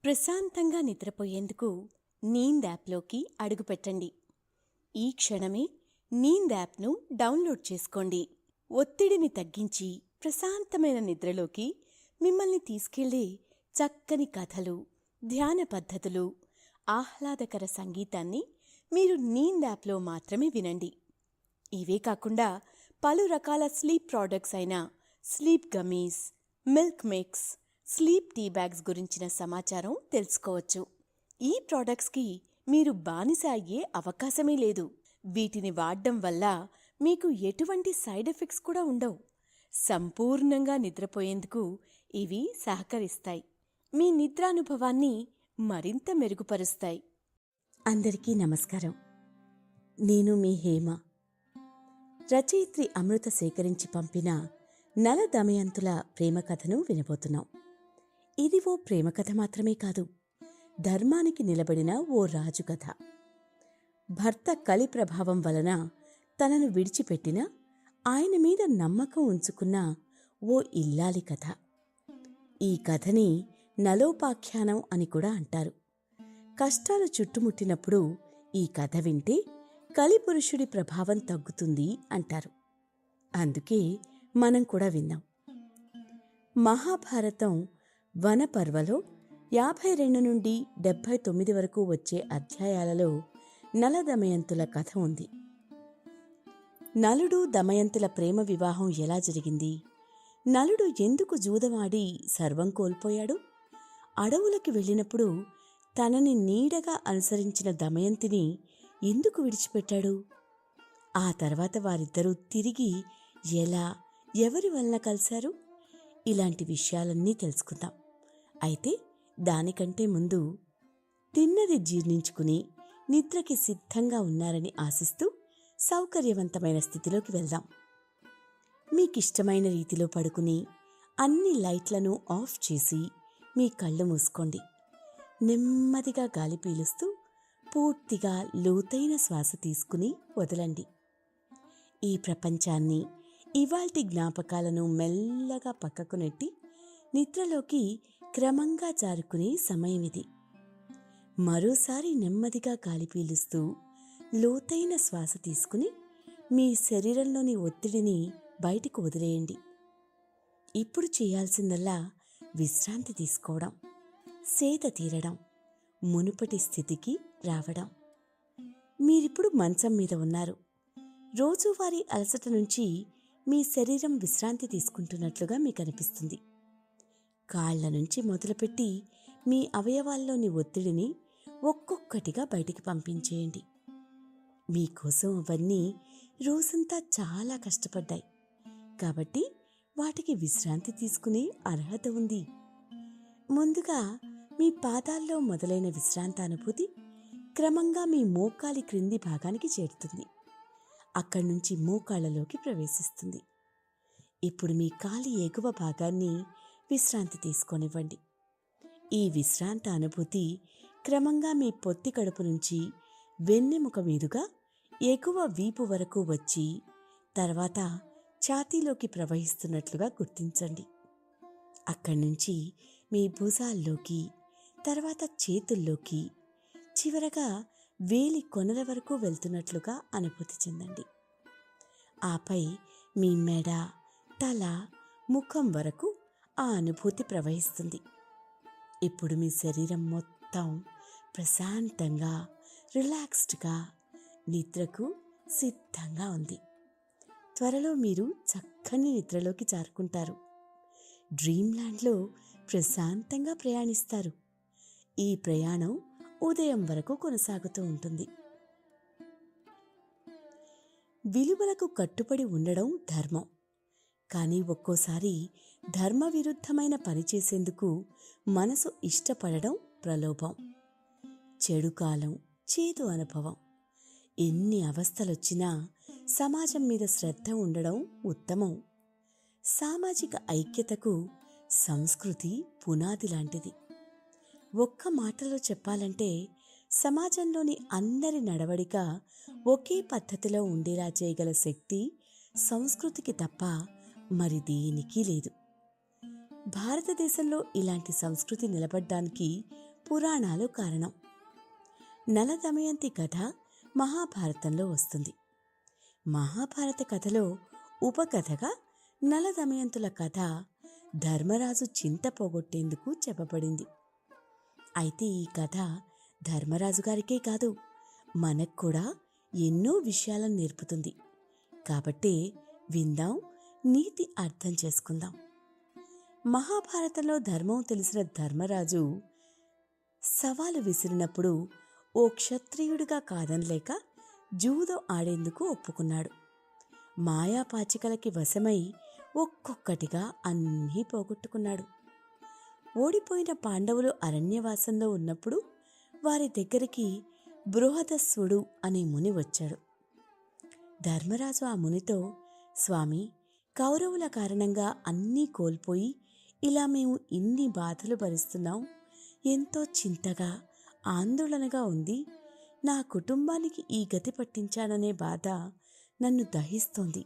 ప్రశాంతంగా నిద్రపోయేందుకు నీంద్ యాప్లోకి అడుగుపెట్టండి. ఈ క్షణమే నీంద్ యాప్ను డౌన్లోడ్ చేసుకోండి. ఒత్తిడిని తగ్గించి ప్రశాంతమైన నిద్రలోకి మిమ్మల్ని తీసుకెళ్లే చక్కని కథలు, ధ్యాన పద్ధతులు, ఆహ్లాదకర సంగీతాన్ని మీరు నీంద్ యాప్లో మాత్రమే వినండి. ఇవే కాకుండా పలు రకాల స్లీప్ ప్రోడక్ట్స్ అయిన sleep gummies, milk mix, sleep tea bags గురించిన సమాచారం తెలుసుకోవచ్చు. ఈ ప్రోడక్ట్స్కి మీరు బానిస అయ్యే అవకాశమే లేదు. వీటిని వాడడం వల్ల మీకు ఎటువంటి సైడ్ ఎఫెక్ట్స్ కూడా ఉండవు. సంపూర్ణంగా నిద్రపోయేందుకు ఇవి సహకరిస్తాయి. మీ నిద్రానుభవాన్ని మరింత మెరుగుపరుస్తాయి. అందరికీ నమస్కారం. నేను మీ హేమ. రచయిత్రి అమృత సేకరించి పంపిన నల దమయంతుల ప్రేమ కథను వినబోతున్నాం. ఇది ఓ ప్రేమ కథ మాత్రమే కాదు, ధర్మానికి నిలబడిన ఓ రాజు కథ. భర్త కలి ప్రభావం వలన తనను విడిచిపెట్టిన, ఆయన మీద నమ్మకం ఉంచుకున్న ఓ ఇల్లాలి కథ. ఈ కథని నలోపాఖ్యానం అని కూడా అంటారు. కష్టాలు చుట్టుముట్టినప్పుడు ఈ కథ వింటే కలిపురుషుడి ప్రభావం తగ్గుతుంది అంటారు. అందుకే మనం కూడా విన్నాం. మహాభారతం వనపర్వలో 52 నుండి 79 వరకు వచ్చే అధ్యాయాలలో నల దమయంతుల కథ ఉంది. నలుడు దమయంతుల ప్రేమ వివాహం ఎలా జరిగింది? నలుడు ఎందుకు జూదమాడి సర్వం కోల్పోయాడు? అడవులకి వెళ్ళినప్పుడు తనని నీడగా అనుసరించిన దమయంతిని ఎందుకు విడిచిపెట్టాడు? ఆ తర్వాత వారిద్దరూ తిరిగి ఎలా, ఎవరి వలన కలిశారు? ఇలాంటి విషయాలన్నీ తెలుసుకుందాం. అయితే దానికంటే ముందు తిన్నది జీర్ణించుకుని నిద్రకి సిద్ధంగా ఉన్నారని ఆశిస్తూ సౌకర్యవంతమైన స్థితిలోకి వెళ్దాం. మీకిష్టమైన రీతిలో పడుకుని అన్ని లైట్లను ఆఫ్ చేసి మీ కళ్ళు మూసుకోండి. నెమ్మదిగా గాలి పీలుస్తూ పూర్తిగా లోతైన శ్వాస తీసుకుని వదలండి. ఈ ప్రపంచాన్ని, ఇవాల్టి జ్ఞాపకాలను మెల్లగా పక్కకు నెట్టి నిద్రలోకి క్రమంగా జారుకునే సమయం ఇది. మరోసారి నెమ్మదిగా గాలి పీలుస్తూ లోతైన శ్వాస తీసుకుని మీ శరీరంలోని ఒత్తిడిని బయటికి వదిలేయండి. ఇప్పుడు చేయాల్సిందల్లా విశ్రాంతి తీసుకోవడం, సేద తీరడం, మునుపటి స్థితికి రావడం. మీరిప్పుడు మంచం మీద ఉన్నారు. రోజువారీ అలసట నుంచి మీ శరీరం విశ్రాంతి తీసుకుంటున్నట్లుగా మీకు అనిపిస్తుంది. కాళ్ల నుంచి మొదలుపెట్టి మీ అవయవాల్లోని ఒత్తిడిని ఒక్కొక్కటిగా బయటికి పంపించేయండి. మీకోసం అవన్నీ రోజంతా చాలా కష్టపడ్డాయి కాబట్టి వాటికి విశ్రాంతి తీసుకునే అర్హత ఉంది. ముందుగా మీ పాదాల్లో మొదలైన విశ్రాంతానుభూతి క్రమంగా మీ మోకాలి క్రింది భాగానికి చేరుతుంది. అక్కడి నుంచి మోకాళ్లలోకి ప్రవేశిస్తుంది. ఇప్పుడు మీ కాలి ఎగువ భాగాన్ని విశ్రాంతి తీసుకోనివ్వండి. ఈ విశ్రాంత అనుభూతి క్రమంగా మీ పొత్తి కడుపు నుంచి వెన్నెముక మీదుగా ఎగువ వీపు వరకు వచ్చి తర్వాత ఛాతీలోకి ప్రవహిస్తున్నట్లుగా గుర్తించండి. అక్కడి నుంచి మీ భుజాల్లోకి, తర్వాత చేతుల్లోకి, చివరగా వేలి కొనల వరకు వెళ్తున్నట్లుగా అనుభూతి చెందండి. ఆపై మీ మెడ, తల, ముఖం వరకు ఆ అనుభూతి ప్రవహిస్తుంది. ఇప్పుడు మీ శరీరం మొత్తం ప్రశాంతంగా, రిలాక్స్డ్గా నిద్రకు సిద్ధంగా ఉంది. త్వరలో మీరు చక్కని నిద్రలోకి జారుకుంటారు. డ్రీమ్ ల్యాండ్లో ప్రశాంతంగా ప్రయాణిస్తారు. ఈ ప్రయాణం ఉదయం వరకు కొనసాగుతూ ఉంటుంది. విలువలకు కట్టుబడి ఉండడం ధర్మం. కానీ ఒక్కోసారి ధర్మ విరుద్ధమైన పని చేసేందుకు మనసు ఇష్టపడడం ప్రలోభం. చెడు కాలం, చేదు అనుభవం. ఎన్ని అవస్థలొచ్చినా సమాజం మీద శ్రద్ధ ఉండడం ఉత్తమం. సామాజిక ఐక్యతకు సంస్కృతి పునాది లాంటిది. ఒక్క మాటలో చెప్పాలంటే సమాజంలోని అందరి నడవడిక ఒకే పద్ధతిలో ఉండేలా చేయగల శక్తి సంస్కృతికి తప్ప మరి దేనికి లేదు. భారతదేశంలో ఇలాంటి సంస్కృతి నిలబడ్డానికి పురాణాలు కారణం. నల దమయంతి కథ మహాభారతంలో వస్తుంది. మహాభారత కథలో ఉపకథగా నల దమయంతుల కథ ధర్మరాజు చింత పోగొట్టేందుకు చెప్పబడింది. అయితే ఈ కథ ధర్మరాజు గారికే కాదు, మనకు కూడా ఎన్నో విషయాలను నేర్పుతుంది. కాబట్టే విందాం, నీతి అర్థం చేసుకుందాం. మహాభారతంలో ధర్మం తెలిసిన ధర్మరాజు సవాలు విసిరినప్పుడు ఓ క్షత్రియుడిగా కాదనలేక జూదం ఆడేందుకు ఒప్పుకున్నాడు. మాయాపాచికలకి వశమై ఒక్కొక్కటిగా అన్నీ పోగొట్టుకున్నాడు. ఓడిపోయిన పాండవులు అరణ్యవాసంలో ఉన్నప్పుడు వారి దగ్గరికి బృహదస్సుడు అనే ముని వచ్చాడు. ధర్మరాజు ఆ మునితో, స్వామి, కౌరవుల కారణంగా అన్నీ కోల్పోయి ఇలా మేము ఇన్ని బాధలు భరిస్తున్నాం. ఎంతో చింతగా, ఆందోళనగా ఉంది. నా కుటుంబానికి ఈ గతి పట్టించాననే బాధ నన్ను దహిస్తోంది.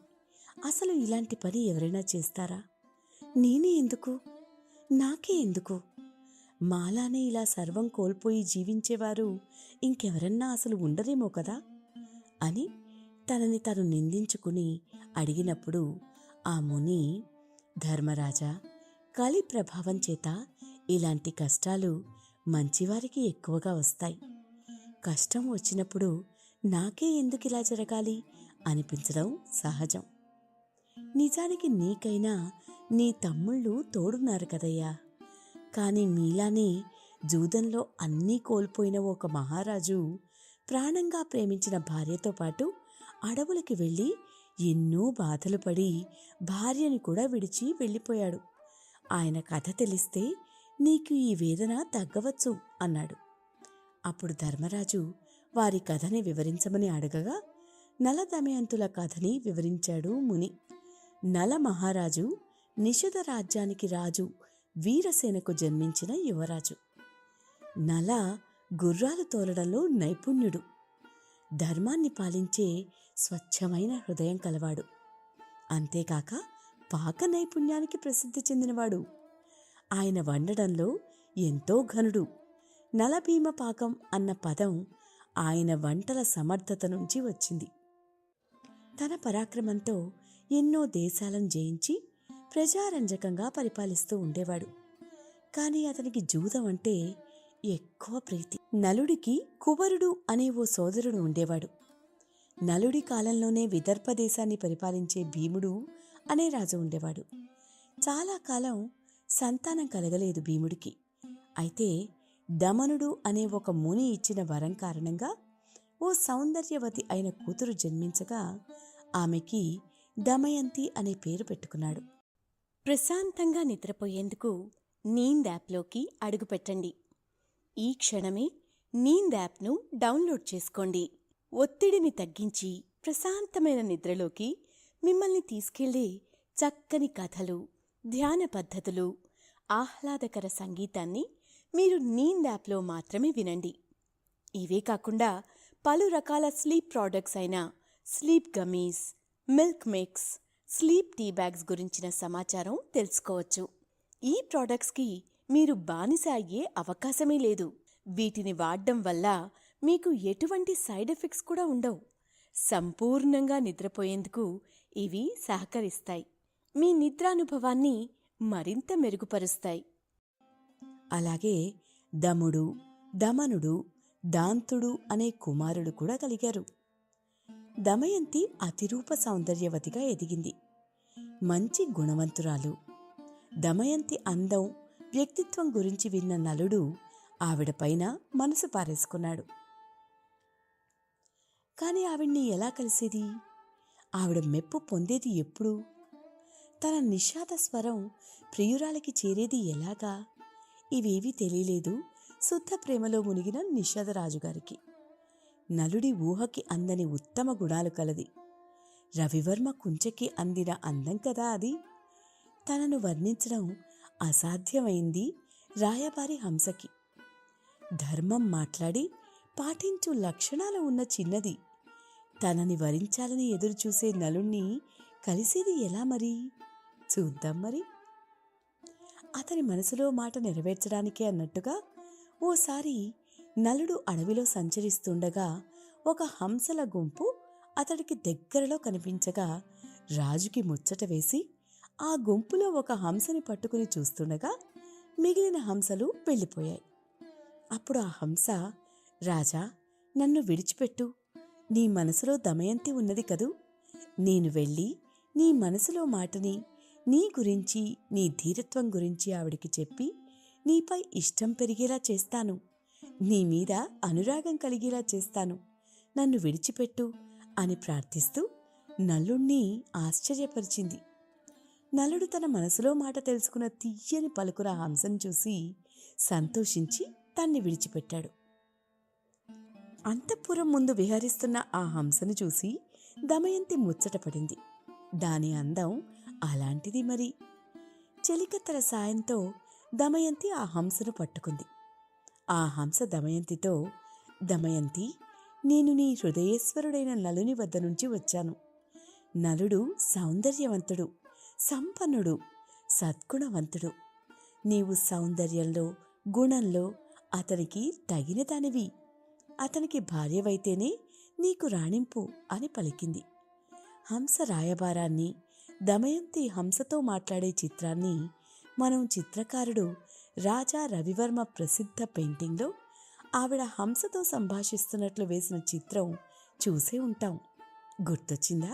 అసలు ఇలాంటి పని ఎవరైనా చేస్తారా? నేనే ఎందుకు? నాకే ఎందుకు? మాలానే ఇలా సర్వం కోల్పోయి జీవించేవారు ఇంకెవరన్నా అసలు ఉండరేమో కదా అని తనని తను నిందించుకుని అడిగినప్పుడు ఆ ముని, ధర్మరాజా, కలి ప్రభావం చేత ఇలాంటి కష్టాలు మంచివారికి ఎక్కువగా వస్తాయి. కష్టం వచ్చినప్పుడు నాకే ఎందుకు ఇలా జరగాలి అనిపించడం సహజం. నిజానికి నీకైనా నీ తమ్ముళ్ళు తోడున్నారు కదయ్యా. కానీ మీలానే జూదంలో అన్నీ కోల్పోయిన ఒక మహారాజు ప్రాణంగా ప్రేమించిన భార్యతో పాటు అడవులకి వెళ్ళి ఎన్నో బాధలు పడి భార్యని కూడా విడిచి వెళ్ళిపోయాడు. ఆయన కథ తెలిస్తే నీకు ఈ వేదన తగ్గవచ్చు అన్నాడు. అప్పుడు ధర్మరాజు వారి కథని వివరించమని అడగగా నల దమయంతుల కథని వివరించాడు ముని. నల మహారాజు నిషధ రాజ్యానికి రాజు వీరసేనకు జన్మించిన యువరాజు. నల గుర్రాలు తోలడంలో నైపుణ్యుడు. ధర్మాన్ని పాలించే స్వచ్ఛమైన హృదయం కలవాడు. అంతేకాక పాక నైపుణ్యానికి ప్రసిద్ధి చెందినవాడు. ఆయన వండడంలో ఎంతో ఘనుడు. నలభీమ పాకం అన్న పదం ఆయన వంటల సమర్థత నుంచి వచ్చింది. తన పరాక్రమంతో ఎన్నో దేశాలను జయించి ప్రజారంజకంగా పరిపాలిస్తూ ఉండేవాడు. కానీ అతనికి జూదం అంటే ఎక్కువ ప్రీతి. నలుడికి కువరుడు అనే ఓ సోదరుడు ఉండేవాడు. నలుడి కాలంలోనే విదర్భ దేశాన్ని పరిపాలించే భీముడు అనే రాజు ఉండేవాడు. చాలా కాలం సంతానం కలగలేదు భీముడికి. అయితే దమనుడు అనే ఒక ముని ఇచ్చిన వరం కారణంగా ఓ సౌందర్యవతి అయిన కూతురు జన్మించగా ఆమెకి దమయంతి అనే పేరు పెట్టుకున్నాడు. ప్రశాంతంగా నిద్రపోయేందుకు నీంద్ యాప్లోకి అడుగుపెట్టండి. ఈ క్షణమే నీంద్ యాప్ను డౌన్లోడ్ చేసుకోండి. ఒత్తిడిని తగ్గించి ప్రశాంతమైన నిద్రలోకి మిమ్మల్ని తీసుకెళ్లే చక్కని కథలు, ధ్యాన పద్ధతులు, ఆహ్లాదకర సంగీతాన్ని మీరు నీంద్ యాప్లో మాత్రమే వినండి. ఇవే కాకుండా పలు రకాల స్లీప్ ప్రోడక్ట్స్ అయిన sleep gummies, milk mix, sleep tea bags గురించిన సమాచారం తెలుసుకోవచ్చు. ఈ ప్రోడక్ట్స్కి మీరు బానిస అయ్యే అవకాశమే లేదు. వీటిని వాడడం వల్ల మీకు ఎటువంటి సైడ్ ఎఫెక్ట్స్ కూడా ఉండవు. సంపూర్ణంగా నిద్రపోయేందుకు ఇవి సహకరిస్తాయి. మీ నిద్రానుభవాన్ని మరింత మెరుగుపరుస్తాయి. అలాగే దముడు, దమనుడు, దాంతుడు అనే కుమారుడు కూడా కలిగారు. దమయంతి అతిరూప సౌందర్యవతిగా ఎదిగింది. మంచి గుణవంతురాలు. దమయంతి అందం, వ్యక్తిత్వం గురించి విన్న నలుడు ఆవిడపైన మనసు పారేసుకున్నాడు. కాని ఆవిడ్ని ఎలా కలిసేది? ఆవిడ మెప్పు పొందేది ఎప్పుడు? తన నిషాద స్వరం ప్రియురాలికి చేరేది ఎలాగా? ఇవేవీ తెలియలేదు శుద్ధ ప్రేమలో మునిగిన నిషాదరాజుగారికి. నలుడి ఊహకి అందని ఉత్తమ గుణాలు కలది. రవివర్మ కుంచెకి అందిన అందం కదా అది. తనను వర్ణించడం అసాధ్యమైంది రాయబారి హంసకి. ధర్మం మాట్లాడి పాటించు లక్షణాలు ఉన్న చిన్నది తనని వరించాలని ఎదురుచూసే నలుణ్ణి కలిసేది ఎలా మరి? చూద్దాం మరి. అతని మనసులో మాట నెరవేర్చడానికే అన్నట్టుగా ఓసారి నలుడు అడవిలో సంచరిస్తుండగా ఒక హంసల గుంపు అతడికి దగ్గరలో కనిపించగా రాజుకి ముచ్చట వేసి ఆ గుంపులో ఒక హంసని పట్టుకుని చూస్తుండగా మిగిలిన హంసలు వెళ్ళిపోయాయి. అప్పుడు ఆ హంస, రాజా, నన్ను విడిచిపెట్టు. నీ మనసులో దమయంతి ఉన్నది కదూ. నేను వెళ్ళి నీ మనసులో మాటని, నీ గురించి, నీ ధీరత్వం గురించి ఆవిడికి చెప్పి నీపై ఇష్టం పెరిగేలా చేస్తాను. నీ మీద అనురాగం కలిగేలా చేస్తాను. నన్ను విడిచిపెట్టు అని ప్రార్థిస్తూ నలుణ్ణి ఆశ్చర్యపరిచింది. నలుడు తన మనసులో మాట తెలుసుకున్న తీయని పలుకుల హంసను చూసి సంతోషించి దాన్ని విడిచిపెట్టాడు. అంతఃపురం ముందు విహరిస్తున్న ఆ హంసను చూసి దమయంతి ముచ్చటపడింది. దాని అందం అలాంటిది మరి. చెలికత్తెల సాయంతో దమయంతి ఆ హంసను పట్టుకుంది. ఆ హంస దమయంతితో, దమయంతి, నేను నీ హృదయేశ్వరుడైన నలుని వద్ద నుంచి వచ్చాను. నలుడు సౌందర్యవంతుడు, సంపన్నుడు, సద్గుణవంతుడు. నీవు సౌందర్యంలో, గుణంలో అతనికి తగినదానివి. అతనికి భార్యవైతేనే నీకు రాణింపు అని పలికింది. హంస రాయబారాన్ని, దమయంతి హంసతో మాట్లాడే చిత్రాన్ని మనం చిత్రకారుడు రాజా రవివర్మ ప్రసిద్ధ పెయింటింగ్లో ఆవిడ హంసతో సంభాషిస్తున్నట్లు వేసిన చిత్రం చూసే ఉంటాం. గుర్తొచ్చిందా?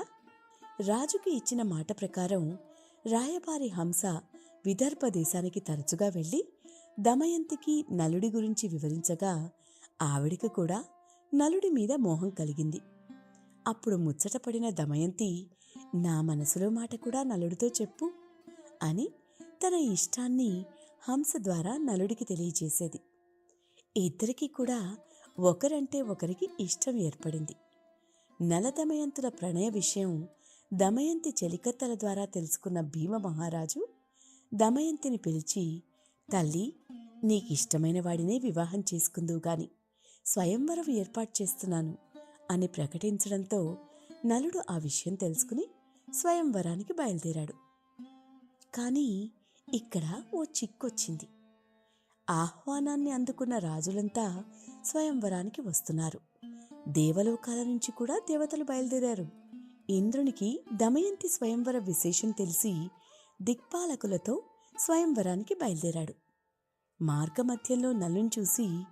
రాజుకి ఇచ్చిన మాట ప్రకారం రాయబారి హంస విదర్భ దేశానికి తరచుగా వెళ్ళి దమయంతికి నలుడి గురించి వివరించగా ఆవిడికి కూడా నలుడి మీద మోహం కలిగింది. అప్పుడు ముచ్చటపడిన దమయంతి, నా మనసులో మాట కూడా నలుడితో చెప్పు అని తన ఇష్టాన్ని హంస ద్వారా నలుడికి తెలియచేసేది. ఇద్దరికీ కూడా ఒకరంటే ఒకరికి ఇష్టం ఏర్పడింది. నలదమయంతుల ప్రణయ విషయం దమయంతి చెలికత్తెల ద్వారా తెలుసుకున్న భీమ మహారాజు దమయంతిని పిలిచి, తల్లి, నీకిష్టమైన వాడినే వివాహం చేసుకుందువు గాని స్వయంవరం ఏర్పాటు చేస్తున్నాను అని ప్రకటించడంతో నలుడు ఆ విషయం తెలుసుకుని స్వయంవరానికి బయలుదేరాడు. కానీ ఇక్కడ ఓ చిక్కొచ్చింది. ఆహ్వానాన్ని అందుకున్న రాజులంతా స్వయంవరానికి వస్తున్నారు. దేవలోకాల నుంచి కూడా దేవతలు బయలుదేరారు. ఇంద్రునికి దమయంతి స్వయంవర విశేషం తెలిసి దిక్పాలకులతో స్వయంవరానికి బయలుదేరాడు. మార్గమధ్యంలో నలుని చూసి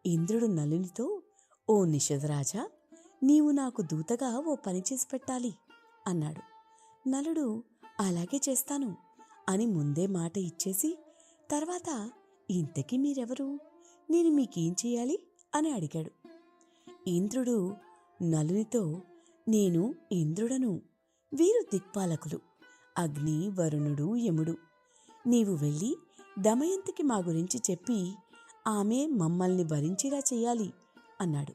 ఇంద్రుడు నలునితో, ఓ నిషధరాజా, నీవు నాకు దూతగా ఓ పని చేసి పెట్టాలి అన్నాడు. నలుడు, అలాగే చేస్తాను అని ముందే మాట ఇచ్చేసి తర్వాత, ఇంతకీ మీరెవరు, నేను మీకేం చెయ్యాలి అని అడిగాడు. ఇంద్రుడు నలునితో, నేను ఇంద్రుడను, వీరు దిక్పాలకులు, అగ్ని, వరుణుడు, యముడు. నీవు వెళ్ళి దమయంతికి మా గురించి చెప్పి ఆమె మమ్మల్ని వరించేలా చెయ్యాలి అన్నాడు.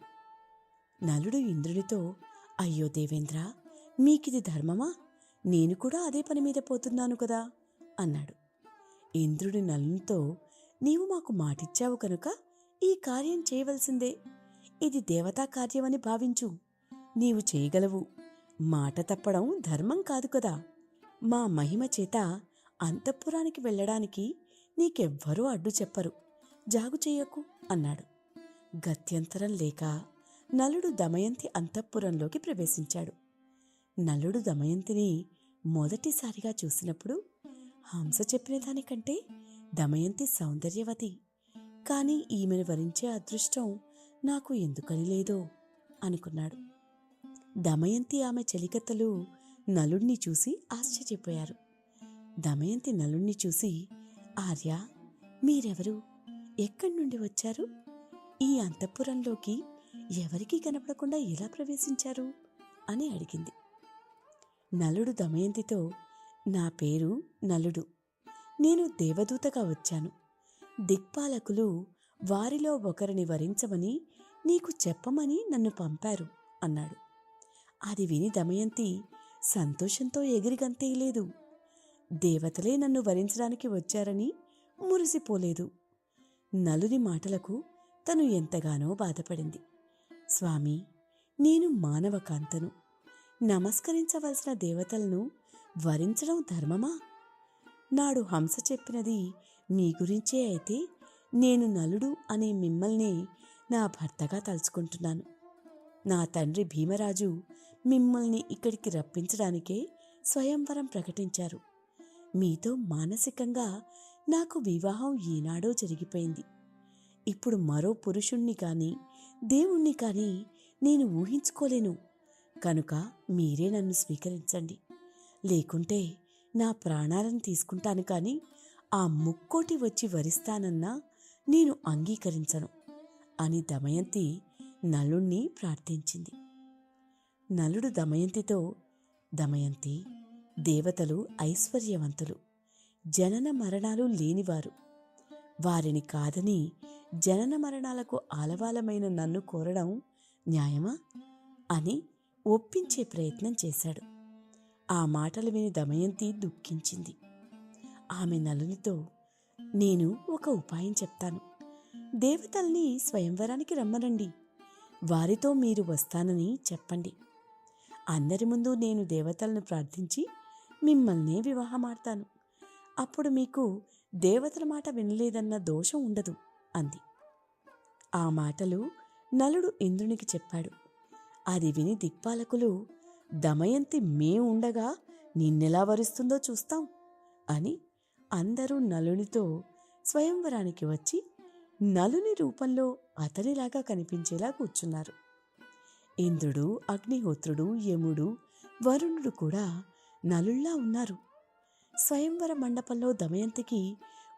నలుడు ఇంద్రుడితో, అయ్యో దేవేంద్ర, మీకిది ధర్మమా? నేను కూడా అదే పని మీద పోతున్నాను కదా అన్నాడు. ఇంద్రుడి నలునితో, నీవు మాకు మాటిచ్చావు కనుక ఈ కార్యం చేయవలసిందే. ఇది దేవతా కార్యమని భావించు. నీవు చేయగలవు. మాట తప్పడం ధర్మం కాదు కదా. మా మహిమ చేత అంతఃపురానికి వెళ్ళడానికి నీకెవ్వరూ అడ్డు చెప్పరు. జాగు చెయ్యకు అన్నాడు. గత్యంతరం లేక నలుడు దమయంతి అంతఃపురంలోకి ప్రవేశించాడు. నలుడు దమయంతిని మొదటిసారిగా చూసినప్పుడు హంస చెప్పిన దానికంటే దమయంతి సౌందర్యవతి, కాని ఈమెను వరించే అదృష్టం నాకు ఎందుకని లేదో అనుకున్నాడు. దమయంతి ఆమె చెలికత్తెలు నలుణ్ణి చూసి ఆశ్చర్యపోయారు. దమయంతి నలుణ్ణి చూసి, ఆర్య, మీరెవరు? ఎక్కడి నుండి వచ్చారు? ఈ అంతఃపురంలోకి ఎవరికీ కనపడకుండా ఎలా ప్రవేశించారు అని అడిగింది. నలుడు దమయంతితో, నా పేరు నలుడు. నేను దేవదూతగా వచ్చాను. దిక్పాలకులు వారిలో ఒకరిని వరించమని నీకు చెప్పమని నన్ను పంపారు అన్నాడు. అది విని దమయంతి సంతోషంతో ఎగిరిగంతేయలేదు. దేవతలే నన్ను వరించడానికి వచ్చారని మురిసిపోలేదు. నలుని మాటలకు తను ఎంతగానో బాధపడింది. స్వామి, నేను మానవ కాంతను. నమస్కరించవలసిన దేవతలను వరించడం ధర్మమా? నాడు హంస చెప్పినది మీ గురించే అయితే నేను నలుడు అనే మిమ్మల్ని నా భర్తగా తలుచుకుంటున్నాను. నా తండ్రి భీమరాజు మిమ్మల్ని ఇక్కడికి రప్పించడానికే స్వయంవరం ప్రకటించారు. మీతో మానసికంగా నాకు వివాహం ఈనాడో జరిగిపోయింది. ఇప్పుడు మరో పురుషుణ్ణి కానీ దేవుణ్ణి కానీ నేను ఊహించుకోలేను. కనుక మీరే నన్ను స్వీకరించండి. లేకుంటే నా ప్రాణాలను తీసుకుంటాను కానీ ఆ ముక్కోటి వచ్చి వరిస్తానన్నా నేను అంగీకరించను అని దమయంతి నలుణ్ణి ప్రార్థించింది. నలుడు దమయంతితో, దమయంతి, దేవతలు ఐశ్వర్యవంతులు, జనన మరణాలు లేనివారు. వారిని కాదని జనన మరణాలకు ఆలవాలమైన నన్ను కోరడం న్యాయమా అని ఒప్పించే ప్రయత్నం చేశాడు. ఆ మాటలు విని దమయంతి దుఃఖించింది. ఆమె నలునితో, నేను ఒక ఉపాయం చెప్తాను. దేవతల్ని స్వయంవరానికి రమ్మనండి. వారితో మీరు వస్తానని చెప్పండి. అందరి ముందు నేను దేవతలను ప్రార్థించి మిమ్మల్నే వివాహమాడతాను. అప్పుడు మీకు దేవతల మాట వినలేదన్న దోషం ఉండదు అంది. ఆ మాటలు నలుడు ఇంద్రునికి చెప్పాడు. అది విని దిక్పాలకులు, దమయంతి ఉండగా నిన్నెలా వరిస్తుందో చూస్తాం అని అందరూ నలునితో స్వయంవరానికి వచ్చి నలుని రూపంలో అతనిలాగా కనిపించేలా కూర్చున్నారు. ఇంద్రుడు, అగ్నిహోత్రుడు, యముడు, వరుణుడు కూడా నలుల్లా ఉన్నారు. స్వయంవర మండపంలో దమయంతికి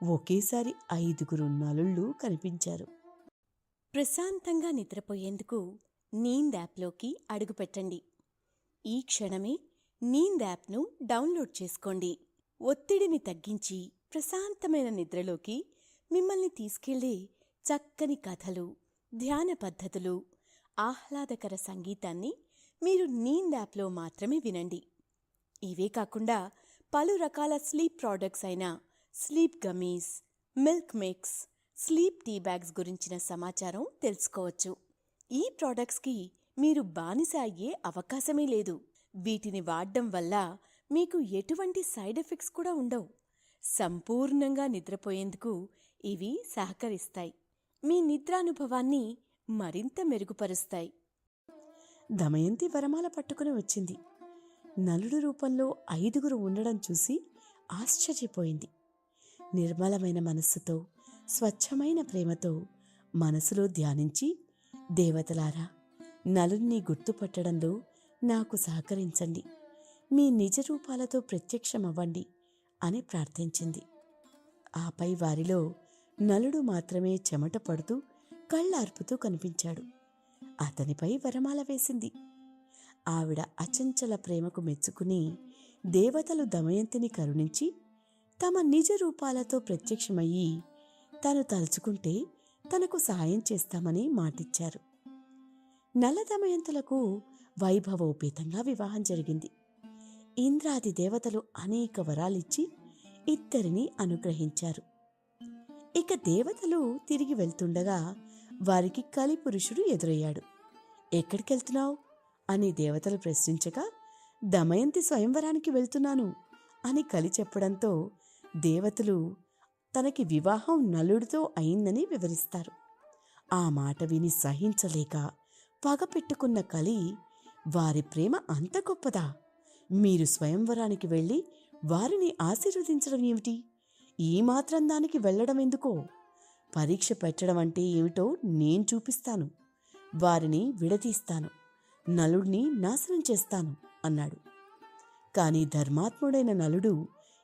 ఒకేసారి 5 నలుళ్ళు కనిపించారు. ప్రశాంతంగా నిద్రపోయేందుకు నీంద్ యాప్లోకి అడుగుపెట్టండి. ఈ క్షణమే నీంద్ యాప్ను డౌన్లోడ్ చేసుకోండి. ఒత్తిడిని తగ్గించి ప్రశాంతమైన నిద్రలోకి మిమ్మల్ని తీసుకెళ్లే చక్కని కథలు, ధ్యాన పద్ధతులు, ఆహ్లాదకర సంగీతాన్ని మీరు నీంద్ యాప్లో మాత్రమే వినండి. ఇవే కాకుండా పలు రకాల స్లీప్ ప్రోడక్ట్స్ అయిన sleep gummies, milk mix, sleep tea bags గురించిన సమాచారం తెలుసుకోవచ్చు. ఈ ప్రోడక్ట్స్కి మీరు బానిస అయ్యే అవకాశమే లేదు. వీటిని వాడడం వల్ల మీకు ఎటువంటి సైడ్ ఎఫెక్ట్స్ కూడా ఉండవు. సంపూర్ణంగా నిద్రపోయేందుకు ఇవి సహకరిస్తాయి. మీ నిద్రానుభవాన్ని మరింత మెరుగుపరుస్తాయి. దమయంతి వరమాల పట్టుకుని వచ్చింది. నలుడు రూపంలో 5 ఉండడం చూసి ఆశ్చర్యపోయింది. నిర్మలమైన మనస్సుతో, స్వచ్ఛమైన ప్రేమతో మనసులో ధ్యానించి, దేవతలారా, నలుణ్ణి గుర్తుపట్టడంలో నాకు సహకరించండి. మీ నిజ రూపాలతో ప్రత్యక్షమవ్వండి అని ప్రార్థించింది. ఆపై వారిలో నలుడు మాత్రమే చెమట పడుతూ కళ్ళార్పుతూ కనిపించాడు. అతనిపై వరమాల వేసింది. ఆవిడ అచంచల ప్రేమకు మెచ్చుకుని దేవతలు దమయంతిని కరుణించి తమ నిజ రూపాలతో ప్రత్యక్షమయ్యి తను తలుచుకుంటే తనకు సాయం చేస్తామని మాటిచ్చారు. నల దమయంతులకు వైభవోపేతంగా వివాహం జరిగింది. ఇంద్రాది దేవతలు అనేక వరాలిచ్చి ఇద్దరిని అనుగ్రహించారు. ఇక దేవతలు తిరిగి వెళ్తుండగా వారికి కలిపురుషుడు ఎదురయ్యాడు. ఎక్కడికెళ్తున్నావు అని దేవతలు ప్రశ్నించగా, దమయంతి స్వయంవరానికి వెళ్తున్నాను అని కలి చెప్పడంతో దేవతలు తనకి వివాహం నలుడితో అయిందని వివరిస్తారు. ఆ మాట విని సహించలేక పగ పెట్టుకున్న కలి, వారి ప్రేమ అంత గొప్పదా? మీరు స్వయంవరానికి వెళ్ళి వారిని ఆశీర్వదించడం ఏమిటి? ఈ మాత్రం దానికి వెళ్ళడం ఎందుకో? పరీక్ష పెట్టడం అంటే ఏమిటో నేను చూపిస్తాను. వారిని విడదీస్తాను, నలుడిని నాశనం చేస్తాను అన్నాడు. కాని ధర్మాత్ముడైన నలుడు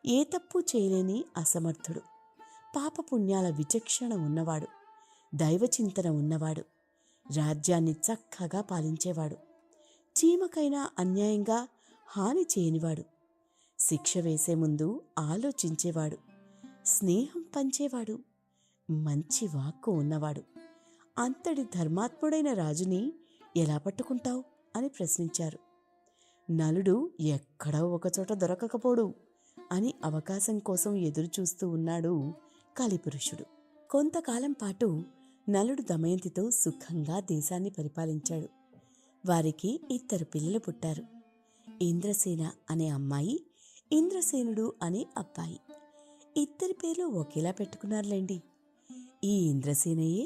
ఏ తప్పు చేయలేని అసమర్థుడు, పాపపుణ్యాల విచక్షణ ఉన్నవాడు, దైవచింతన ఉన్నవాడు, రాజ్యాన్ని చక్కగా పాలించేవాడు, చీమకైనా అన్యాయంగా హాని చేయనివాడు, శిక్ష వేసే ముందు ఆలోచించేవాడు, స్నేహం పంచేవాడు, మంచి వాక్కు ఉన్నవాడు. అంతటి ధర్మాత్ముడైన రాజుని ఎలా పట్టుకుంటావు అని ప్రశ్నించారు. నలుడు ఎక్కడో ఒకచోట దొరకకపోడు అని అవకాశం కోసం ఎదురుచూస్తూ ఉన్నాడు కలిపురుషుడు. కొంతకాలం పాటు నలుడు దమయంతితో సుఖంగా దేశాన్ని పరిపాలించాడు. వారికి 2 పిల్లలు పుట్టారు. ఇంద్రసేన అనే అమ్మాయి, ఇంద్రసేనుడు అనే అబ్బాయి. ఇద్దరి పేర్లు ఒకేలా పెట్టుకున్నారులేండి. ఈ ఇంద్రసేనయే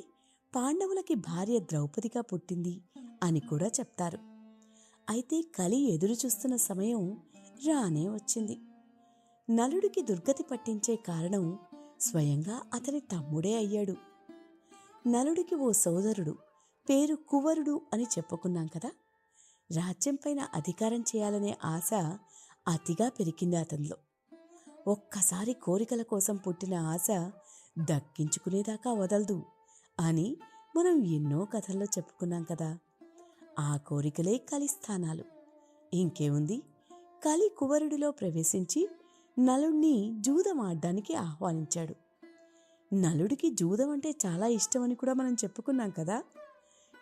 పాండవులకి భార్య ద్రౌపదిగా పుట్టింది అని కూడా చెప్తారు. అయితే కలి ఎదురుచూస్తున్న సమయం రానే వచ్చింది. నలుడికి దుర్గతి పట్టించే కారణం స్వయంగా అతని తమ్ముడే అయ్యాడు. నలుడికి ఓ సోదరుడు, పేరు కువరుడు అని చెప్పుకున్నాం కదా. రాజ్యంపైన అధికారం చేయాలనే ఆశ అతిగా పెరిగింది అతనిలో. ఒక్కసారి కోరికల కోసం పుట్టిన ఆశ దక్కించుకునేదాకా వదలదు అని మనం ఎన్నో కథల్లో చెప్పుకున్నాం కదా. ఆ కోరికలే కలిస్థానాలు. ఇంకేముంది, కలి కువరుడిలో ప్రవేశించి నలుడిని జూదం ఆడ్డానికి ఆహ్వానించాడు. నలుడికి జూదం అంటే చాలా ఇష్టమని కూడా మనం చెప్పుకున్నాం కదా.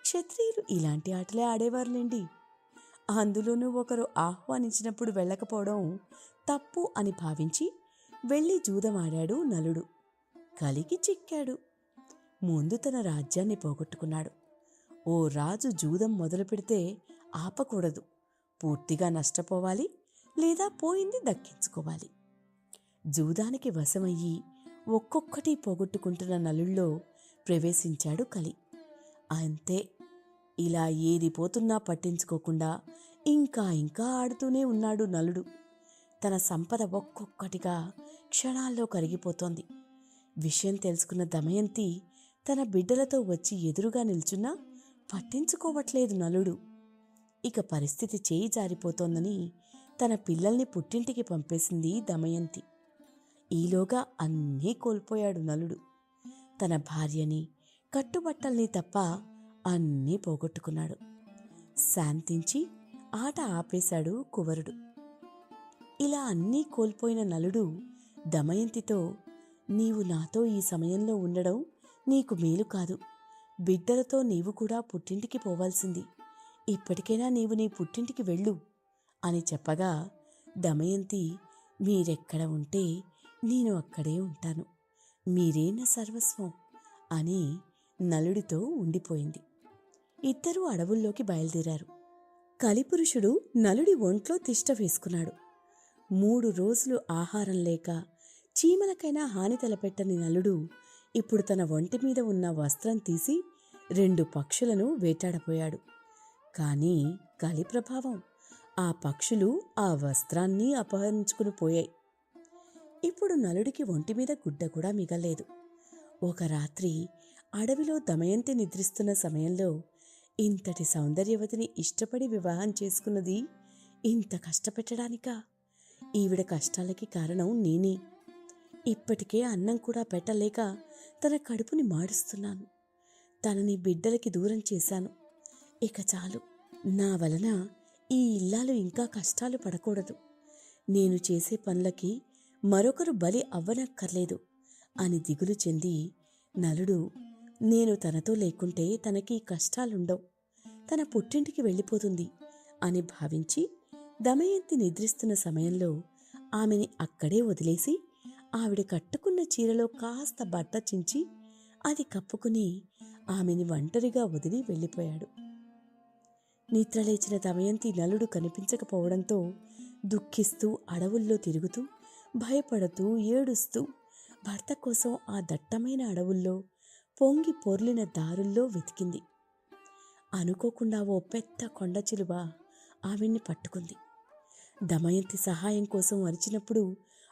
క్షత్రియులు ఇలాంటి ఆటలే ఆడేవారులేండి. అందులోనూ ఒకరు ఆహ్వానించినప్పుడు వెళ్ళకపోవడం తప్పు అని భావించి వెళ్ళి జూదమాడాడు నలుడు. కలికి చిక్కాడు. ముందు తన రాజ్యాన్ని పోగొట్టుకున్నాడు. ఓ రాజు జూదం మొదలు పెడితే ఆపకూడదు. పూర్తిగా నష్టపోవాలి, లేదా పోయింది దక్కించుకోవాలి. జూదానికి వశమయ్యి ఒక్కొక్కటి పోగొట్టుకుంటున్న నలుల్లో ప్రవేశించాడు కలి. అంతే, ఇలా ఏది పోతున్నా పట్టించుకోకుండా ఇంకా ఇంకా ఆడుతూనే ఉన్నాడు నలుడు. తన సంపద ఒక్కొక్కటిగా క్షణాల్లో కరిగిపోతోంది. విషయం తెలుసుకున్న దమయంతి తన బిడ్డలతో వచ్చి ఎదురుగా నిల్చున్నా పట్టించుకోవట్లేదు నలుడు. ఇక పరిస్థితి చేయి జారిపోతోందని తన పిల్లల్ని పుట్టింటికి పంపేసింది దమయంతి. ఈలోగా అన్నీ కోల్పోయాడు నలుడు. తన భార్యని, కట్టుబట్టల్ని తప్ప అన్నీ పోగొట్టుకున్నాడు. శాంతించి ఆట ఆపేశాడు కువరుడు. ఇలా అన్నీ కోల్పోయిన నలుడు దమయంతితో, నీవు నాతో ఈ సమయంలో ఉండడం నీకు మేలు కాదు. బిడ్డలతో నీవు కూడా పుట్టింటికి పోవాల్సింది. ఇప్పటికైనా నీవు నీ పుట్టింటికి వెళ్ళు అని చెప్పగా దమయంతి, మీరెక్కడ ఉంటే నేను అక్కడే ఉంటాను, మీరే నా సర్వస్వం అని నలుడితో ఉండిపోయింది. ఇద్దరూ అడవుల్లోకి బయలుదేరారు. కలిపురుషుడు నలుడి ఒంట్లో తిష్ట వేసుకున్నాడు. 3 రోజులు ఆహారం లేక చీమలకైనా హాని తలపెట్టని నలుడు ఇప్పుడు తన ఒంటి మీద ఉన్న వస్త్రం తీసి 2 పక్షులను వేటాడపోయాడు. కానీ కలి ప్రభావం, ఆ పక్షులు ఆ వస్త్రాన్ని అపహరించుకుని పోయాయి. ఇప్పుడు నలుడికి ఒంటి మీద గుడ్డ కూడా మిగలేదు. ఒక రాత్రి అడవిలో దమయంతి నిద్రిస్తున్న సమయంలో ఇంతటి సౌందర్యవతిని ఇష్టపడి వివాహం చేసుకున్నది ఇంత కష్టపెట్టడానికా? ఈవిడ కష్టాలకి కారణం నేనే. ఇప్పటికే అన్నం కూడా పెట్టలేక తన కడుపుని మాడుస్తున్నాను. తనని బిడ్డలకి దూరం చేశాను. ఇక చాలు, నా వలన ఈ ఇల్లాలు ఇంకా కష్టాలు పడకూడదు. నేను చేసే పనులకి మరొకరు బలి అవ్వనక్కర్లేదు అని దిగులు చెంది నలుడు, నేను తనతో లేకుంటే తనకి కష్టాలుండవు, తన పుట్టింటికి వెళ్ళిపోతుంది అని భావించి దమయంతి నిద్రిస్తున్న సమయంలో ఆమెని అక్కడే వదిలేసి ఆవిడ కట్టుకున్న చీరలో కాస్త బట్ట చించి అది కప్పుకుని ఆమెని ఒంటరిగా వదిలి వెళ్ళిపోయాడు. నిద్రలేచిన దమయంతి నలుడు కనిపించకపోవడంతో దుఃఖిస్తూ అడవుల్లో తిరుగుతూ, భయపడుతూ, ఏడుస్తూ భర్త కోసం ఆ దట్టమైన అడవుల్లో పొంగి పొర్లిన దారుల్లో వెతికింది. అనుకోకుండా ఓ పెద్ద కొండ చిలువ ఆవిడ్ని పట్టుకుంది. దమయంతి సహాయం కోసం అరిచినప్పుడు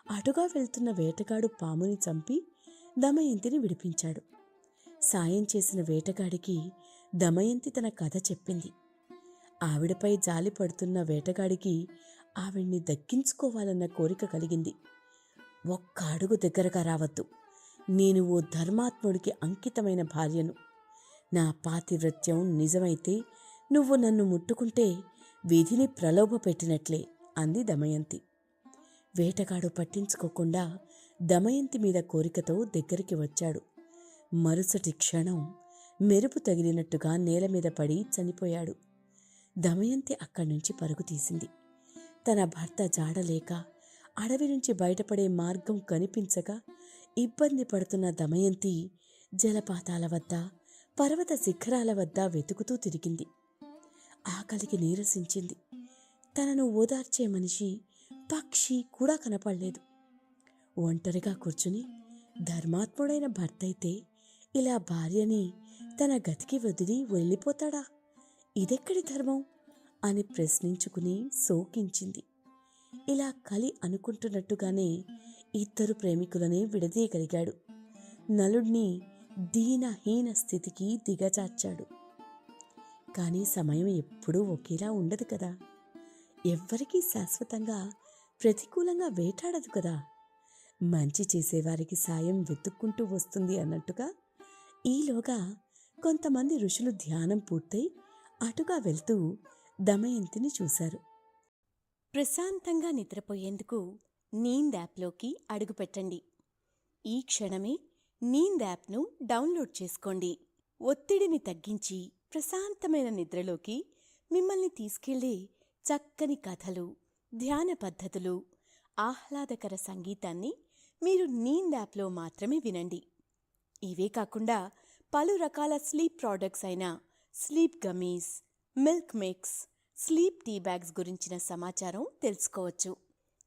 అటుగా వెళ్తున్న వేటగాడు పాముని చంపి దమయంతిని విడిపించాడు. సాయం చేసిన వేటగాడికి దమయంతి తన కథ చెప్పింది. ఆవిడపై జాలి పడుతున్న వేటగాడికి ఆవిడ్ని దక్కించుకోవాలన్న కోరిక కలిగింది. ఒక్క అడుగు దగ్గరగా రావద్దు, నేను ఓ ధర్మాత్ముడికి అంకితమైన భార్యను. నా పాతివ్రత్యం నిజమైతే నువ్వు నన్ను ముట్టుకుంటే విధిని ప్రలోభ పెట్టినట్లే అంది దమయంతి. వేటగాడు పట్టించుకోకుండా దమయంతి మీద కోరికతో దగ్గరికి వచ్చాడు. మరుసటి క్షణం మెరుపు తగిలినట్టుగా నేల మీద పడి చనిపోయాడు. దమయంతి అక్కడి నుంచి పరుగు తీసింది. తన భర్త జాడలేక అడవి నుంచి బయటపడే మార్గం కనిపించక ఇబ్బంది పడుతున్న దమయంతి జలపాతాల వద్ద, పర్వత శిఖరాల వద్ద వెతుకుతూ తిరిగింది. ఆకలికి నీరసించింది. తనను ఓదార్చే మనిషి, పక్షి కూడా కనపడలేదు. ఒంటరిగా కూర్చుని ధర్మాత్ముడైన భర్త అయితే ఇలా భార్యని తన గతికి వదిలి వెళ్ళిపోతాడా? ఇదెక్కడి ధర్మం అని ప్రశ్నించుకుని శోకించింది. ఇలా కలి అనుకుంటున్నట్టుగానే ఇద్దరు ప్రేమికులని విడదీయగలిగాడు. నలుడిని దీనహీన స్థితికి దిగజార్చాడు. కానీ సమయం ఎప్పుడూ ఒకేలా ఉండదు కదా. ఎవ్వరికీ శాశ్వతంగా ప్రతికూలంగా వేటాడదు కదా. మంచి చేసేవారికి సాయం వెతుక్కుంటూ వస్తుంది అన్నట్టుగా ఈలోగా కొంతమంది ఋషులు ధ్యానం పూర్తయి అటుగా వెళ్తూ దమయంతిని చూశారు. ప్రశాంతంగా నిద్రపోయేందుకు నీంద్ యాప్లోకి అడుగుపెట్టండి. ఈ క్షణమే నీంద్ యాప్ను డౌన్లోడ్ చేసుకోండి. ఒత్తిడిని తగ్గించి ప్రశాంతమైన నిద్రలోకి మిమ్మల్ని తీసుకెళ్లే చక్కని కథలు, ధ్యాన పద్ధతులు, ఆహ్లాదకర సంగీతాన్ని మీరు నీంద్ యాప్లో మాత్రమే వినండి. ఇవే కాకుండా పలు రకాల స్లీప్ ప్రోడక్ట్స్ అయిన sleep gummies, milk mix, sleep tea bags గురించిన సమాచారం తెలుసుకోవచ్చు.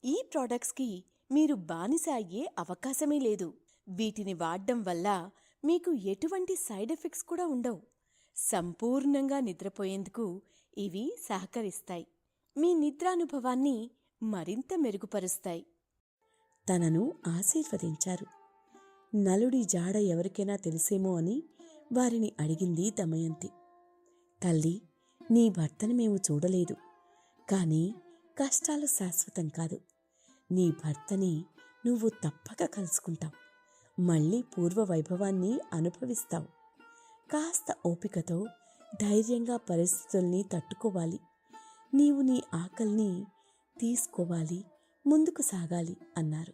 ఈ ప్రోడక్ట్స్కి మీరు బానిస అయ్యే అవకాశమే లేదు. వీటిని వాడడం వల్ల మీకు ఎటువంటి సైడ్ ఎఫెక్ట్స్ కూడా ఉండవు. సంపూర్ణంగా నిద్రపోయేందుకు ఇవి సహకరిస్తాయి. మీ నిద్రానుభవాన్ని మరింత మెరుగుపరుస్తాయి. తనను ఆశీర్వదించారు. నలుడి జాడ ఎవరికైనా తెలిసేమో అని వారిని అడిగింది దమయంతి. తల్లి, నీ భర్తని మేము చూడలేదు, కానీ కష్టాలు శాశ్వతం కాదు. నీ భర్తని నువ్వు తప్పక కలుసుకుంటావు. మళ్ళీ పూర్వ వైభవాన్ని అనుభవిస్తావు. కాస్త ఓపికతో ధైర్యంగా పరిస్థితుల్ని తట్టుకోవాలి. నీవు నీ ఆకలిని తీసుకోవాలి, ముందుకు సాగాలి అన్నారు.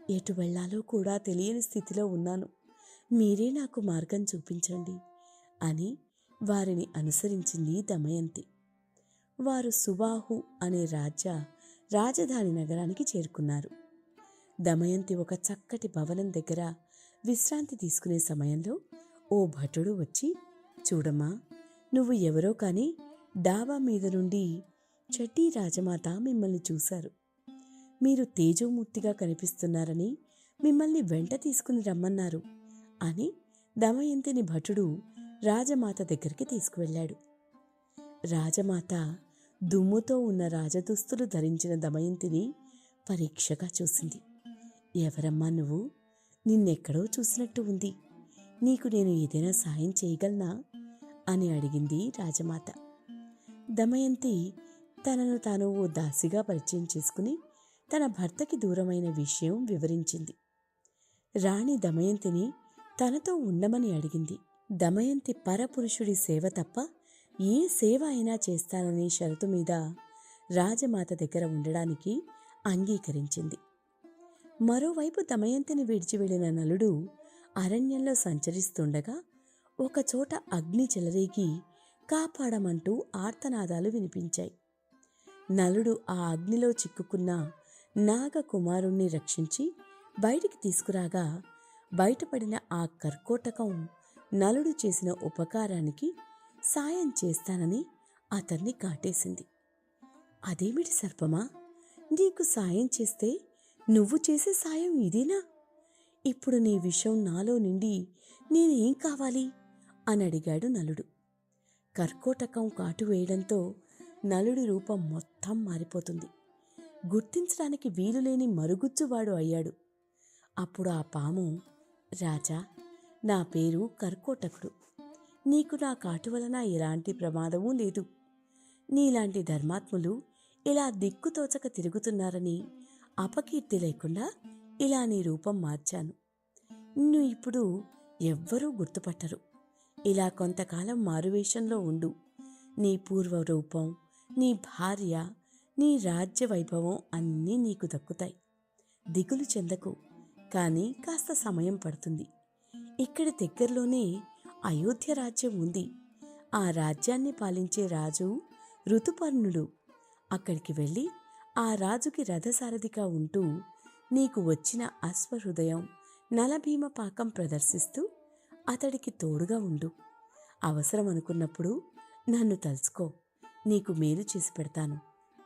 ఎటు వెళ్లాలో కూడా తెలియని స్థితిలో ఉన్నాను, మీరే నాకు మార్గం చూపించండి అని వారిని అనుసరించింది దమయంతి. వారు సుబాహు అనే రాజధాని నగరానికి చేరుకున్నారు. దమయంతి ఒక చక్కటి భవనం దగ్గర విశ్రాంతి తీసుకునే సమయంలో ఓ భటుడు వచ్చి, చూడమ్మా, నువ్వు ఎవరో కాని డాబా మీద నుండి చట్టీ రాజమాత మిమ్మల్ని చూశారు. మీరు తేజోమూర్తిగా కనిపిస్తున్నారని మిమ్మల్ని వెంట తీసుకుని రమ్మన్నారు అని దమయంతిని భటుడు రాజమాత దగ్గరికి తీసుకువెళ్ళాడు. రాజమాత దుమ్ముతో ఉన్న రాజదుస్తులు ధరించిన దమయంతిని పరీక్షగా చూసింది. ఎవరమ్మా నువ్వు? నిన్నెక్కడో చూసినట్టు ఉంది. నీకు నేను ఏదైనా సాయం చేయగలనా అని అడిగింది రాజమాత. దమయంతి తనను తాను ఓ దాసిగా పరిచయం చేసుకుని తన భర్తకి దూరమైన విషయం వివరించింది. రాణి దమయంతిని తనతో ఉండమని అడిగింది. దమయంతి పరపురుషుడి సేవ తప్ప ఏ సేవ అయినా చేస్తాననే షరతు మీద రాజమాత దగ్గర ఉండడానికి అంగీకరించింది. మరోవైపు దమయంతిని విడిచి వెళ్ళిన నలుడు అరణ్యంలో సంచరిస్తుండగా ఒకచోట అగ్ని చెలరేగి కాపాడమంటూ ఆర్తనాదాలు వినిపించాయి. నలుడు ఆ అగ్నిలో చిక్కుకున్న నాగకుమారుణ్ణి రక్షించి బయటికి తీసుకురాగా బయటపడిన ఆ కర్కోటకం నలుడు చేసిన ఉపకారానికి సాయం చేస్తానని అతన్ని కాటేసింది. అదేమిటి సర్పమా, నీకు సాయం చేస్తే నువ్వు చేసే సాయం ఇదేనా? ఇప్పుడు నీ విషం నాలో నిండి నేనేం కావాలి అని అడిగాడు నలుడు. కర్కోటకం కాటు వేయడంతో నలుడి రూపం మొత్తం మారిపోతుంది. గుర్తించడానికి వీలులేని మరుగుజ్జువాడు అయ్యాడు. అప్పుడు ఆ పాము, రాజా, నా పేరు కర్కోటకుడు. నీకు నా కాటు వలన ఎలాంటి ప్రమాదమూ లేదు. నీలాంటి ధర్మాత్ములు ఇలా దిక్కుతోచక తిరుగుతున్నారని అపకీర్తి లేకుండా ఇలా నీ రూపం మార్చాను. నిన్ను ఇప్పుడు ఎవ్వరూ గుర్తుపట్టరు. ఇలా కొంతకాలం మారువేషంలో ఉండు. నీ పూర్వ రూపం, నీ భార్య, నీ రాజ్య వైభవం అన్నీ నీకు దక్కుతాయి. దిగులు చెందకు, కానీ కాస్త సమయం పడుతుంది. ఇక్కడి దగ్గరలోనే అయోధ్య రాజ్యం ఉంది. ఆ రాజ్యాన్ని పాలించే రాజు ఋతుపర్ణుడు. అక్కడికి వెళ్ళి ఆ రాజుకి రథసారథిగా ఉంటూ నీకు వచ్చిన అశ్వహృదయం, నలభీమ పాకం ప్రదర్శిస్తూ అతడికి తోడుగా ఉండు. అవసరం అనుకున్నప్పుడు నన్ను తలుచుకో, నీకు మేలు చేసి పెడతాను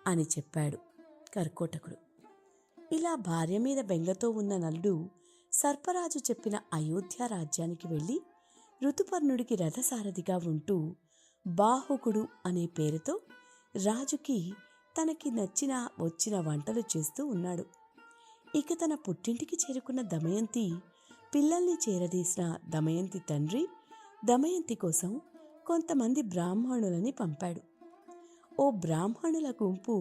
అని చెప్పాడు కర్కోటకుడు. ఇలా భార్య మీద బెంగతో ఉన్న నలుడు సర్పరాజు చెప్పిన అయోధ్య రాజ్యానికి వెళ్ళి ఋతుపర్ణుడికి రథసారథిగా ఉంటూ బాహుకుడు అనే పేరుతో రాజుకి తనకి వచ్చిన వంటలు చేస్తూ ఉన్నాడు. ఇక తన పుట్టింటికి చేరుకున్న దమయంతి పిల్లల్ని చేరదీసిన దమయంతి తండ్రి దమయంతి కోసం కొంతమంది బ్రాహ్మణులని పంపాడు. ఓ బ్రాహ్మణుల గుంపు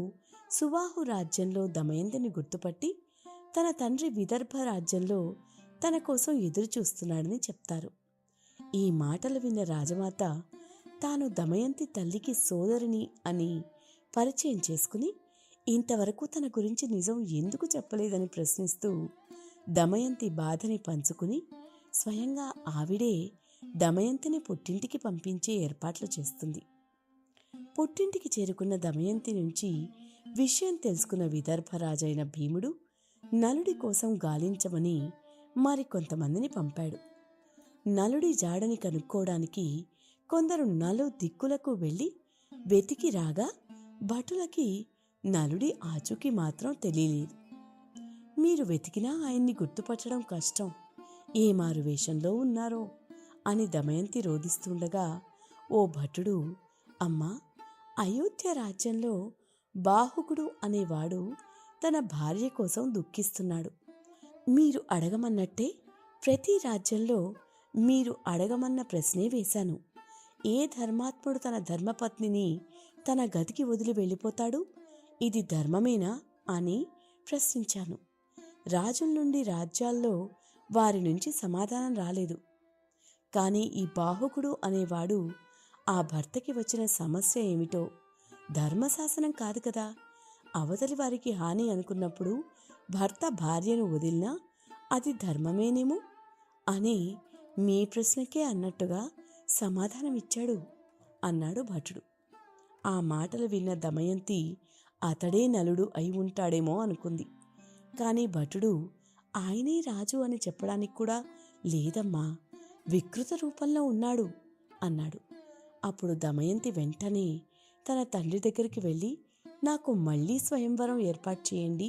సుబాహు రాజ్యంలో దమయంతిని గుర్తుపట్టి తన తండ్రి విదర్భ రాజ్యంలో తన కోసం ఎదురుచూస్తున్నాడని చెప్తారు. ఈ మాటలు విన్న రాజమాత తాను దమయంతి తల్లికి సోదరిని అని పరిచయం చేసుకుని ఇంతవరకు తన గురించి నిజం ఎందుకు చెప్పలేదని ప్రశ్నిస్తూ దమయంతి బాధని పంచుకుని స్వయంగా ఆవిడే దమయంతిని పుట్టింటికి పంపించే ఏర్పాట్లు చేస్తుంది. పుట్టింటికి చేరుకున్న దమయంతి నుంచి విషయం తెలుసుకున్న విదర్భరాజైన భీముడు నలుడి కోసం గాలించమని మరికొంతమందిని పంపాడు. నలుడి జాడని కనుక్కోవడానికి కొందరు దిక్కులకు వెళ్ళి వెతికి రాగా భటులకి నలుడి ఆచూకీ మాత్రం తెలియలేదు. మీరు వెతికినా ఆయన్ని గుర్తుపట్టడం కష్టం, ఏ మారు వేషంలో ఉన్నారో అని దమయంతి రోదిస్తుండగా ఓ భటుడు, అమ్మా, అయోధ్య రాజ్యంలో బాహుకుడు అనేవాడు తన భార్య కోసం దుఃఖిస్తున్నాడు. మీరు అడగమన్నట్టే ప్రతి రాజ్యంలో మీరు అడగమన్న ప్రశ్నే వేశాను. ఏ ధర్మాత్ముడు తన ధర్మపత్నిని తన గదికి వదిలి వెళ్ళిపోతాడు? ఇది ధర్మమేనా అని ప్రశ్నించాను. రాజుల నుండి రాజ్యాల్లో వారి నుంచి సమాధానం రాలేదు. కానీ ఈ బాహుకుడు అనేవాడు ఆ భర్తకి వచ్చిన సమస్య ఏమిటో ధర్మశాసనం కాదు కదా, అవతలి వారికి హాని అనుకున్నప్పుడు భర్త భార్యను వదిలినా అది ధర్మమేనేమో అని మీ ప్రశ్నకే అన్నట్టుగా సమాధానమిచ్చాడు అన్నాడు భటుడు. ఆ మాటలు విన్న దమయంతి అతడే నలుడు అయి ఉంటాడేమో అనుకుంది. కానీ భటుడు ఆయనే రాజు అని చెప్పడానికి కూడా లేదమ్మా, వికృత రూపంలో ఉన్నాడు అన్నాడు. అప్పుడు దమయంతి వెంటనే తన తండ్రి దగ్గరికి వెళ్ళి, నాకు మళ్ళీ స్వయంవరం ఏర్పాటు చేయండి,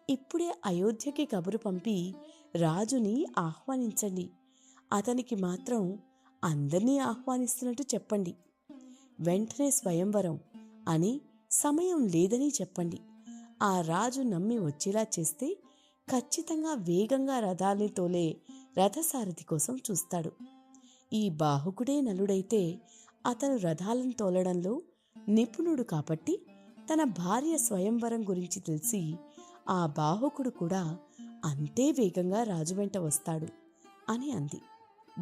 ఇప్పుడే అయోధ్యకి కబురు పంపి రాజుని ఆహ్వానించండి, అతనికి మాత్రం అందర్నీ ఆహ్వానిస్తున్నట్టు చెప్పండి, వెంటనే స్వయంవరం అని సమయం లేదని చెప్పండి. ఆ రాజు నమ్మి వచ్చేలా చేస్తే ఖచ్చితంగా వేగంగా రథాల్ని తోలే రథసారథి కోసం చూస్తాడు. ఈ బాహుకుడే నలుడైతే అతను రథాలను తోలడంలో నిపుణుడు కాబట్టి తన భార్య స్వయంవరం గురించి తెలిసి ఆ బాహుకుడు కూడా అంతే వేగంగా రాజు వెంట వస్తాడు అని అంది.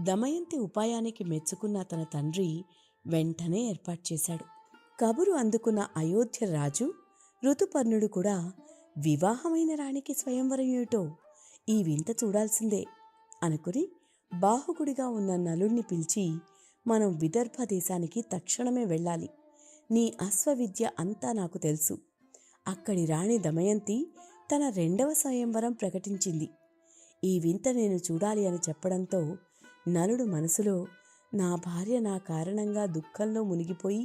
దమయంతి ఉపాయానికి మెచ్చుకున్న తన తండ్రి వెంటనే ఏర్పాటు చేశాడు. కబురు అందుకున్న అయోధ్య రాజు ఋతుపర్ణుడు కూడా వివాహమైన రాణికి స్వయంవరం ఏమిటో ఈ వింత చూడాల్సిందే అనుకుని బాహుకుడిగా ఉన్న నలుణ్ణి పిలిచి, మనం విదర్భ దేశానికి తక్షణమే వెళ్ళాలి, నీ అశ్వవిద్య అంతా నాకు తెలుసు, అక్కడి రాణి దమయంతి తన 2వ స్వయంవరం ప్రకటించింది, ఈ వింత నేను చూడాలి అని చెప్పడంతో నలుడు మనసులో, నా భార్య నా కారణంగా దుఃఖంలో మునిగిపోయి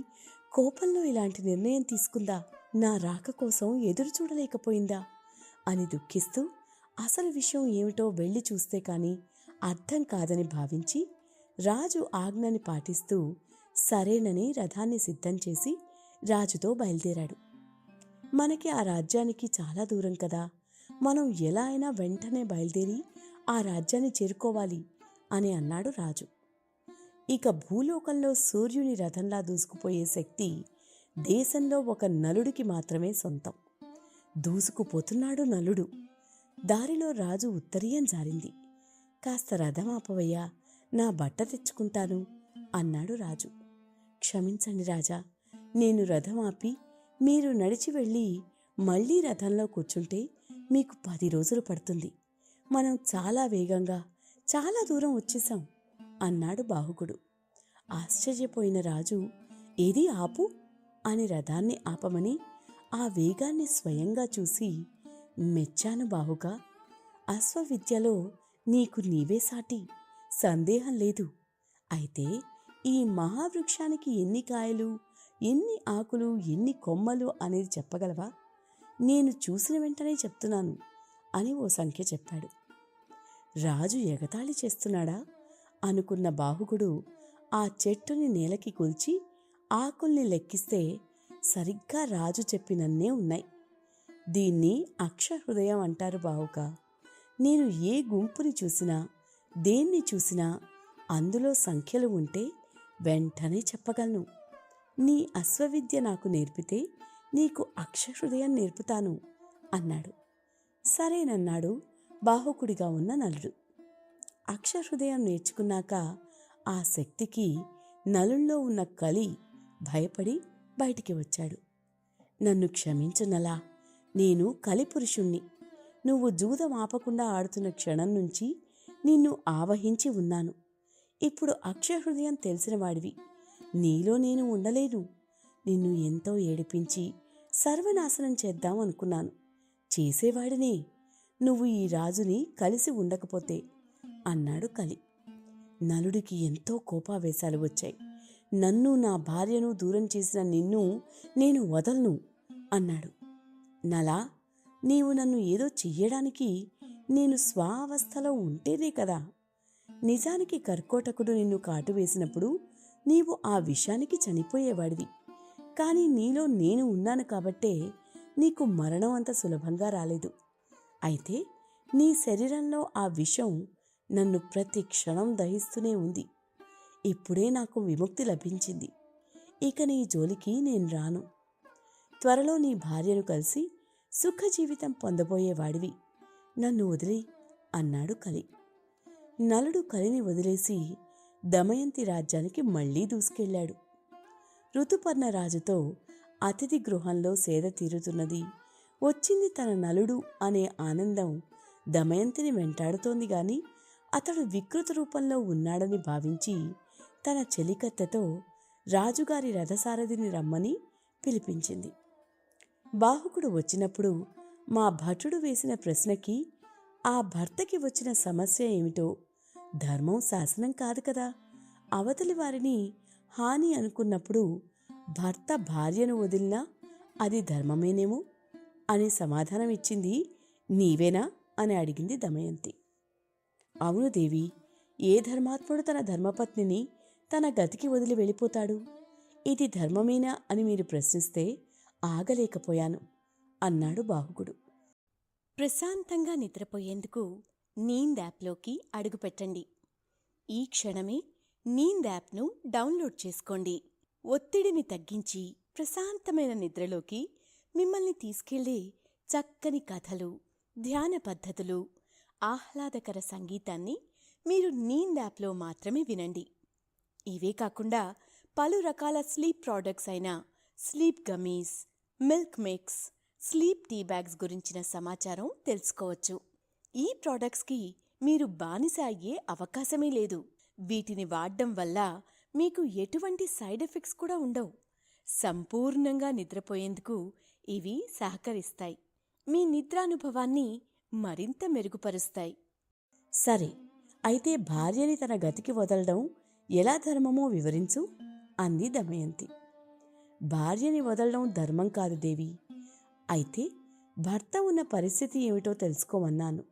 కోపంలో ఇలాంటి నిర్ణయం తీసుకుందా, నా రాక కోసం ఎదురు చూడలేకపోయిందా అని దుఃఖిస్తూ అసలు విషయం ఏమిటో వెళ్ళి చూస్తే కాని అర్థం కాదని భావించి రాజు ఆజ్ఞని పాటిస్తూ సరేనని రథాన్ని సిద్ధం చేసి రాజుతో బయలుదేరాడు. మనకి ఆ రాజ్యానికి చాలా దూరం కదా, మనం ఎలా అయినా వెంటనే బయలుదేరి ఆ రాజ్యాన్ని చేరుకోవాలి అని అన్నాడు రాజు. ఇక భూలోకంలో సూర్యుని రథంలా దూసుకుపోయే శక్తి దేశంలో ఒక నలుడికి మాత్రమే సొంతం. దూసుకుపోతున్నాడు నలుడు. దారిలో రాజు ఉత్తరీయం జారింది. కాస్త రథం ఆపవయ్యా, నా బట్ట తెచ్చుకుంటాను అన్నాడు రాజు. క్షమించండి రాజా, నేను రథం ఆపి మీరు నడిచి వెళ్ళి మళ్లీ రథంలో కూర్చుంటే మీకు 10 రోజులు పడుతుంది. మనం చాలా వేగంగా చాలా దూరం వచ్చేశాం అన్నాడు బాహుకుడు. ఆశ్చర్యపోయిన రాజు, ఏది ఆపు అని రథాన్ని ఆపమని ఆ వేగాన్ని స్వయంగా చూసి, మెచ్చాను బాహుగా, అశ్వవిద్యలో నీకు నీవే సాటి, సందేహం లేదు. అయితే ఈ మహావృక్షానికి ఎన్ని కాయలు, ఎన్ని ఆకులు, ఎన్ని కొమ్మలు అనేది చెప్పగలవా? నేను చూసిన వెంటనే చెప్తున్నాను అని ఓ సంఖ్య చెప్పాడు. రాజు ఎగతాళి చేస్తున్నాడా అనుకున్న బాహుకుడు ఆ చెట్టుని నేలకి కూల్చి ఆకుల్ని లెక్కిస్తే సరిగ్గా రాజు చెప్పినన్నే ఉన్నాయి. దీన్ని అక్షహృదయం అంటారు బావుక. నేను ఏ గుంపుని చూసినా, దేన్ని చూసినా అందులో సంఖ్యలు ఉంటే వెంటనే చెప్పగలను. నీ అశ్వవిద్య నాకు నేర్పితే నీకు అక్షహృదయం నేర్పుతాను అన్నాడు. సరేనన్నాడు బాహుకుడిగా ఉన్న నలుడు. అక్షహృదయం నేర్చుకున్నాక ఆ శక్తికి నలుల్లో ఉన్న కలి భయపడి బయటికి వచ్చాడు. నన్ను క్షమించు నలా, నేను కలిపురుషుణ్ణి. నువ్వు జూదం ఆపకుండా ఆడుతున్న క్షణం నుంచి నిన్ను ఆవహించి ఉన్నాను. ఇప్పుడు అక్షహృదయం తెలిసినవాడివి, నీలో నేను ఉండలేను. నిన్ను ఎంతో ఏడిపించి సర్వనాశనం చేద్దాం అనుకున్నాను. చేసేవాడినే, నువ్వు ఈ రాజుని కలిసి ఉండకపోతే అన్నాడు కలి. నలుడికి ఎంతో కోపావేశాలు వచ్చాయి. నన్ను నా భార్యను దూరం చేసిన నిన్ను నేను వదలను అన్నాడు. నలా, నీవు నన్ను ఏదో చెయ్యడానికి నేను స్వావస్థలో ఉంటేనే కదా. నిజానికి కర్కోటకుడు నిన్ను కాటు వేసినప్పుడు నీవు ఆ విషానికి చనిపోయేవాడివి. కానీ నీలో నేను ఉన్నాను కాబట్టే నీకు మరణం అంత సులభంగా రాలేదు. అయితే నీ శరీరంలో ఆ విషం నన్ను ప్రతి క్షణం దహిస్తూనే ఉంది. ఇప్పుడే నాకు విముక్తి లభించింది. ఇక నీ జోలికి నేను రాను. త్వరలో నీ భార్యను కలిసి సుఖ జీవితం పొందబోయేవాడివి. నన్ను వదిలి అన్నాడు కలి. నలుడు కలిని వదిలేసి దమయంతి రాజ్యానికి మళ్లీ దూసుకెళ్లాడు. ఋతుపర్ణ రాజుతో అతిథి గృహంలో సేద తీరుతున్నది. వచ్చింది తన నలుడు అనే ఆనందం దమయంతిని వెంటాడుతోంది గాని అతడు వికృత రూపంలో ఉన్నాడని భావించి తన చెలికత్తెతో రాజుగారి రథసారథిని రమ్మని పిలిపించింది. బాహుకుడు వచ్చినప్పుడు మా భటుడు వేసిన ప్రశ్నకి ఆ భర్తకి వచ్చిన సమస్య ఏమిటో, ధర్మం శాసనం కాదు కదా, అవతలి వారిని హాని అనుకున్నప్పుడు భర్త భార్యను వదిలినా అది ధర్మమేనేమో అని సమాధానం ఇచ్చింది నీవేనా అని అడిగింది దమయంతి. అవును దేవి, ఏ ధర్మాత్ముడు తన ధర్మపత్నిని తన గతికి వదిలి వెళ్ళిపోతాడు? ఇది ధర్మమేనా అని మీరు ప్రశ్నిస్తే ఆగలేకపోయాను అన్నాడు బాహుకుడు. ప్రశాంతంగా నిద్రపోయేందుకు నీంద్ యాప్లోకి అడుగుపెట్టండి. ఈ క్షణమే నీంద్ యాప్ను డౌన్లోడ్ చేసుకోండి. ఒత్తిడిని తగ్గించి ప్రశాంతమైన నిద్రలోకి మిమ్మల్ని తీసుకెళ్లే చక్కని కథలు, ధ్యాన పద్ధతులు, ఆహ్లాదకర సంగీతాన్ని మీరు నీంద్ యాప్లో మాత్రమే వినండి. ఇవే కాకుండా పలు రకాల స్లీప్ ప్రోడక్ట్స్ అయిన sleep gummies, milk mix, sleep tea bags గురించిన సమాచారం తెలుసుకోవచ్చు. ఈ ప్రోడక్ట్స్కి మీరు బానిస అయ్యే అవకాశమే లేదు. వీటిని వాడడం వల్ల మీకు ఎటువంటి సైడ్ ఎఫెక్ట్స్ కూడా ఉండవు. సంపూర్ణంగా నిద్రపోయేందుకు ఇవి సహకరిస్తాయి. మీ నిద్రానుభవాన్ని మరింత మెరుగుపరుస్తాయి. సరే, అయితే భార్యని తన గతికి వదలడం ఎలా ధర్మమో వివరించు అంది దమయంతి. భార్యని వదలడం ధర్మం కాదు దేవి. అయితే భర్త ఉన్న పరిస్థితి ఏమిటో తెలుసుకోమన్నాను.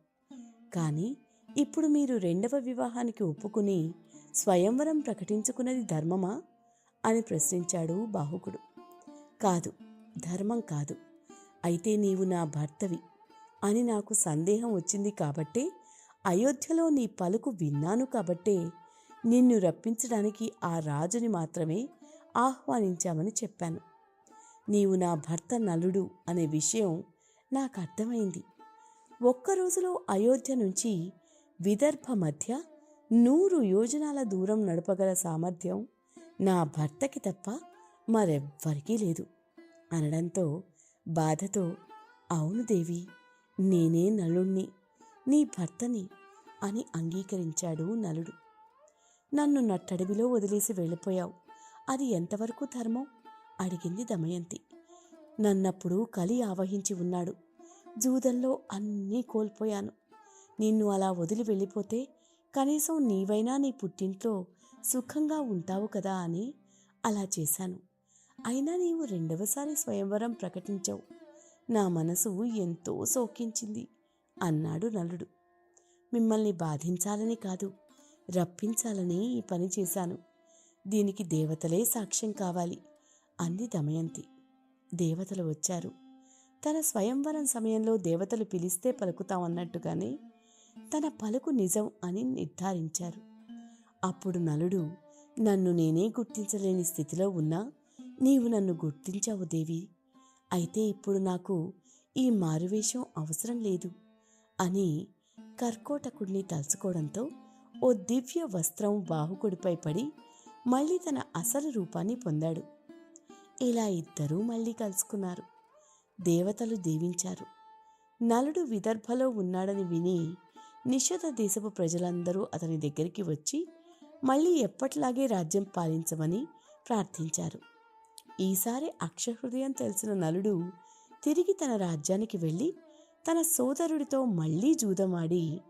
కానీ ఇప్పుడు మీరు రెండవ వివాహానికి ఒప్పుకుని స్వయంవరం ప్రకటించుకున్నది ధర్మమా అని ప్రశ్నించాడు బాహుకుడు. కాదు, ధర్మం కాదు. అయితే నీవు నా భర్తవి అని నాకు సందేహం వచ్చింది కాబట్టే, అయోధ్యలో నీ పలుకు విన్నాను కాబట్టే నిన్ను రప్పించడానికి ఆ రాజుని మాత్రమే ఆహ్వానించామని చెప్పాను. నీవు నా భర్త నలుడు అనే విషయం నాకు అర్థమైంది. ఒక్కరోజులో అయోధ్య నుంచి విదర్భ మధ్య 100 యోజనాల దూరం నడపగల సామర్థ్యం నా భర్తకి తప్ప మరెవ్వరికీ లేదు అనడంతో బాధతో, అవును దేవి, నేనే నలుణ్ణి, నీ భర్తని అని అంగీకరించాడు నలుడు. నన్ను నట్టడవిలో వదిలేసి వెళ్ళిపోయావు, అది ఎంతవరకు ధర్మం అడిగింది దమయంతి. నన్నప్పుడు కలి ఆవహించి ఉన్నాడు. జూదంలో అన్నీ కోల్పోయాను. నిన్ను అలా వదిలి వెళ్ళిపోతే కనీసం నీవైనా నీ పుట్టింట్లో సుఖంగా ఉంటావు కదా అని అలా చేశాను. అయినా నీవు రెండవసారి స్వయంవరం ప్రకటించావు. నా మనసు ఎంతో శోకించింది అన్నాడు నలుడు. మిమ్మల్ని బాధించాలని కాదు, రప్పించాలని ఈ పని చేశాను. దీనికి దేవతలే సాక్ష్యం కావాలి అంది దమయంతి. దేవతలు వచ్చారు. తన స్వయంవరం సమయంలో దేవతలు పిలిస్తే పలుకుతామన్నట్టుగానే తన పలుకు నిజం అని నిర్ధారించారు. అప్పుడు నలుడు, నన్ను నేనే గుర్తించలేని స్థితిలో ఉన్నా నీవు నన్ను గుర్తించావు దేవి. అయితే ఇప్పుడు నాకు ఈ మారువేషం అవసరం లేదు అని కర్కోటకుడిని తలుచుకోవడంతో ఓ దివ్య వస్త్రం బాహుకుడిపై పడి మళ్ళీ తన అసలు రూపాన్ని పొందాడు. ఇలా ఇద్దరూ మళ్ళీ కలుసుకున్నారు. దేవతలు దీవించారు. నలుడు విదర్భలో ఉన్నాడని విని నిషధ దేశపు ప్రజలందరూ అతని దగ్గరికి వచ్చి మళ్ళీ ఎప్పట్లాగే రాజ్యం పాలించమని ప్రార్థించారు. ఈసారి అక్షహృదయం తెలిసిన నలుడు తిరిగి తన రాజ్యానికి వెళ్ళి తన సోదరుడితో మళ్లీ జూదమాడి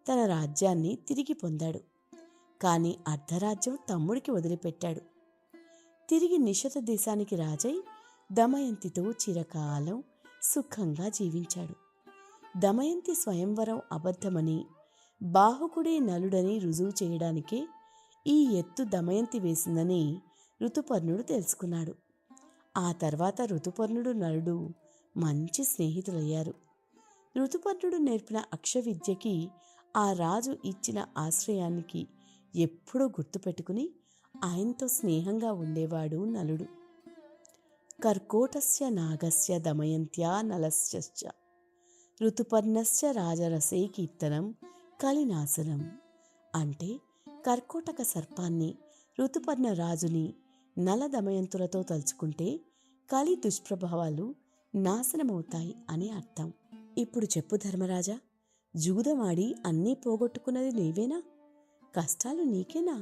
తన రాజ్యాన్ని తిరిగి పొందాడు. కాని అర్ధరాజ్యం తమ్ముడికి వదిలిపెట్టాడు. తిరిగి నిషధ దేశానికి రాజై దమయంతితో చిరకాలం సుఖంగా జీవించాడు. దమయంతి స్వయంవరం అబద్ధమని, బాహుకుడే నలుడని రుజువు చేయడానికే ఈ ఎత్తు దమయంతి వేసిందని ఋతుపర్ణుడు తెలుసుకున్నాడు. ఆ తర్వాత ఋతుపర్ణుడు నలుడు మంచి స్నేహితులయ్యారు. ఋతుపర్ణుడు నేర్పిన అక్షవిద్యకి ఆ రాజు ఇచ్చిన ఆశ్రయానికి ఎప్పుడూ గుర్తుపెట్టుకుని ఆయనతో స్నేహంగా ఉండేవాడు నలుడు. కర్కోటస్య నాగస్య దమయంత్యా నలస్య ఋతుపర్ణస్య రాజరసే కీర్తనం కలినాశనం. అంటే కర్కోటక సర్పాన్ని, ఋతుపర్ణ రాజుని, నల దమయంతులతో తలుచుకుంటే కలి దుష్ప్రభావాలు నాశనమవుతాయి అని అర్థం. ఇప్పుడు చెప్పు ధర్మరాజా, జూదమాడి అన్నీ పోగొట్టుకున్నది నీవేనా? కష్టాలు నీకేనా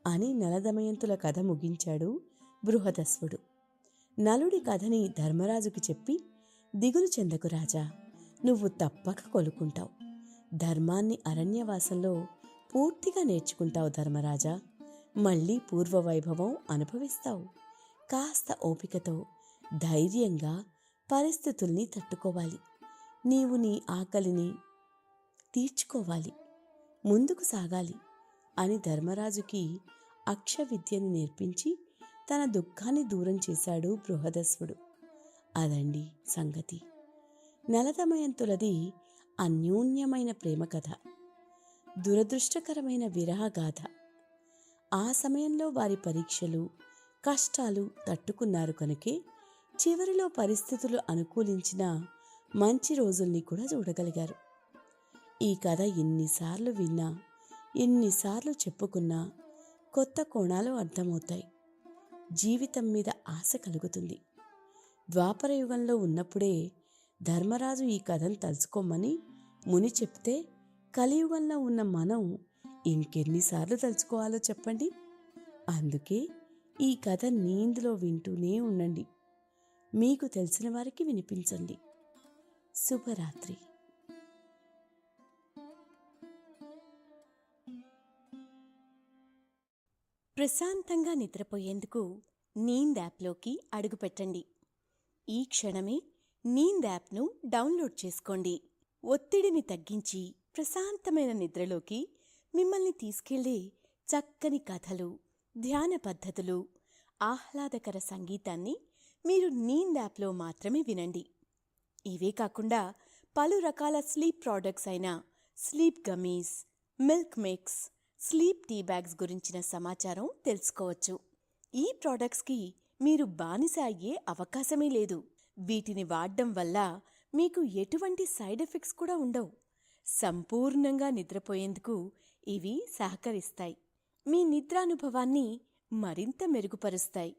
అని నలదమయంతుల కథ ముగించాడు బృహదస్వుడు. నలుడి కథని ధర్మరాజుకి చెప్పి, దిగులు చెందకు రాజా, నువ్వు తప్పక కొలుకుంటావు. ధర్మాన్ని అరణ్యవాసంలో పూర్తిగా నేర్చుకుంటావు ధర్మరాజా. మళ్ళీ పూర్వవైభవం అనుభవిస్తావు. కాస్త ఓపికతో ధైర్యంగా పరిస్థితుల్ని తట్టుకోవాలి. నీవు నీ ఆకలిని తీర్చుకోవాలి, ముందుకు సాగాలి అని ధర్మరాజుకి అక్షవిద్యని నేర్పించి తన దుఃఖాన్ని దూరం చేశాడు బృహదస్వుడు. అదండి సంగతి. నలదమయంతులది అన్యోన్యమైన ప్రేమ కథ, దురదృష్టకరమైన విరహగాథ. ఆ సమయంలో వారి పరీక్షలు, కష్టాలు తట్టుకున్నారు కనుకే చివరిలో పరిస్థితులు అనుకూలించిన మంచి రోజుల్ని కూడా చూడగలిగారు. ఈ కథ ఎన్నిసార్లు విన్నా, ఎన్నిసార్లు చెప్పుకున్నా కొత్త కోణాలు అర్థమవుతాయి. జీవితం మీద ఆశ కలుగుతుంది. ద్వాపరయుగంలో ఉన్నప్పుడే ధర్మరాజు ఈ కథను తలుచుకోమని ముని చెప్తే, కలియుగంలో ఉన్న మనం ఇంకెన్నిసార్లు తలుచుకోవాలో చెప్పండి. అందుకే ఈ కథ నీందులో వింటూనే ఉండండి. మీకు తెలిసిన వారికి వినిపించండి. శుభరాత్రి. ప్రశాంతంగా నిద్రపోయేందుకు నీంద్ యాప్లోకి అడుగుపెట్టండి. ఈ క్షణమే నీంద్ యాప్ను డౌన్లోడ్ చేసుకోండి. ఒత్తిడిని తగ్గించి ప్రశాంతమైన నిద్రలోకి మిమ్మల్ని తీసుకెళ్లే చక్కని కథలు, ధ్యాన పద్ధతులు, ఆహ్లాదకర సంగీతాన్ని మీరు నీంద్ యాప్లో మాత్రమే వినండి. ఇవే కాకుండా పలు రకాల స్లీప్ ప్రోడక్ట్స్ అయిన sleep gummies, milk mix, sleep tea bags గురించిన సమాచారం తెలుసుకోవచ్చు. ఈ ప్రోడక్ట్స్కి మీరు బానిస అయ్యే అవకాశమే లేదు. వీటిని వాడడం వల్ల మీకు ఎటువంటి సైడ్ ఎఫెక్ట్స్ కూడా ఉండవు. సంపూర్ణంగా నిద్రపోయేందుకు ఇవి సహకరిస్తాయి. మీ నిద్రానుభవాన్ని మరింత మెరుగుపరుస్తాయి.